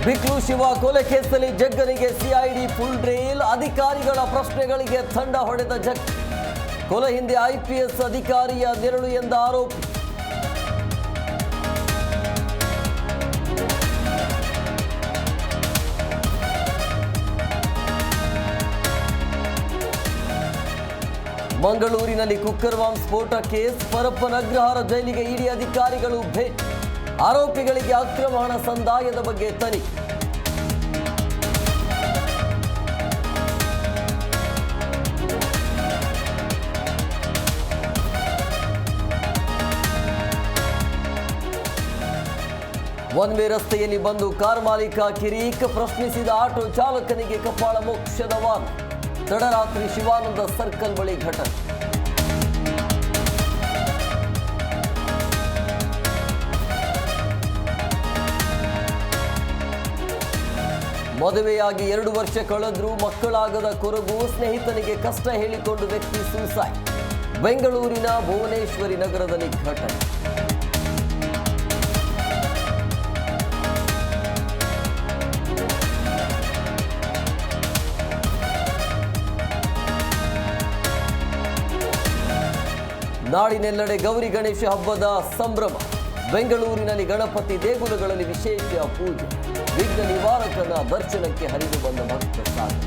ಬಿಕ್ಲು ಶಿವ ಕೊಲೆ ಕೇಸಲ್ಲಿ ಜಗ್ಗನಿಗೆ CID full ಡ್ರೇಲ್. ಅಧಿಕಾರಿಗಳ ಪ್ರಶ್ನೆಗಳಿಗೆ ತಂಡ ಹೊಡೆದ ಜಗ್. ಕೊಲೆ ಹಿಂದೆ ಐಪಿಎಸ್ ಅಧಿಕಾರಿಯ ನೆರಳು ಎಂದ ಆರೋಪಿ. ಮಂಗಳೂರಿನಲ್ಲಿ ಕುಕ್ಕರ್ ಬಾಂಬ್ ಸ್ಫೋಟ ಕೇಸ್. ಪರಪ್ಪನ ಅಗ್ರಹಾರ ಜೈಲಿಗೆ ಇಡಿ ಅಧಿಕಾರಿಗಳು ಭೇಟಿ. ಆರೋಪಿಗಳಿಗೆ ಅಕ್ರಮ ಹಣ ಸಂದಾಯದ ಬಗ್ಗೆ ತನಿಖೆ. ಒನ್ ವೇ ರಸ್ತೆಯಲ್ಲಿ ಬಂದು ಕಾರ್ ಮಾಲೀಕ ಕಿರೀಕ್. ಪ್ರಶ್ನಿಸಿದ ಆಟೋ ಚಾಲಕನಿಗೆ ಕಪಾಳ ಮೋಕ್ಷದ ವಾರ್ನ್. ತಡರಾತ್ರಿ ಶಿವಾನಂದ ಸರ್ಕಲ್ ಬಳಿ ಘಟನೆ. ಮದುವೆಯಾಗಿ 2 ವರ್ಷ ಕಳೆದ್ರೂ ಮಕ್ಕಳಾಗದ ಕೊರಗು. ಸ್ನೇಹಿತನಿಗೆ ಕಷ್ಟ ಹೇಳಿಕೊಂಡು ವ್ಯಕ್ತಿ ಸೂಸೈಡ್. ಬೆಂಗಳೂರಿನ ಭುವನೇಶ್ವರಿ ನಗರದಲ್ಲಿ ಘಟನೆ. ನಾಡಿನೆಲ್ಲೆಡೆ ಗೌರಿ ಗಣೇಶ ಹಬ್ಬದ ಸಂಭ್ರಮ. ಬೆಂಗಳೂರಿನಲ್ಲಿ ಗಣಪತಿ ದೇಗುಲಗಳಲ್ಲಿ ವಿಶೇಷ ಪೂಜೆ. ವಿಘ್ನ ನಿವಾರಕನ ದರ್ಶನಕ್ಕೆ ಹರಿದು ಬಂದ ಭಕ್ತ ಸಾಗರ.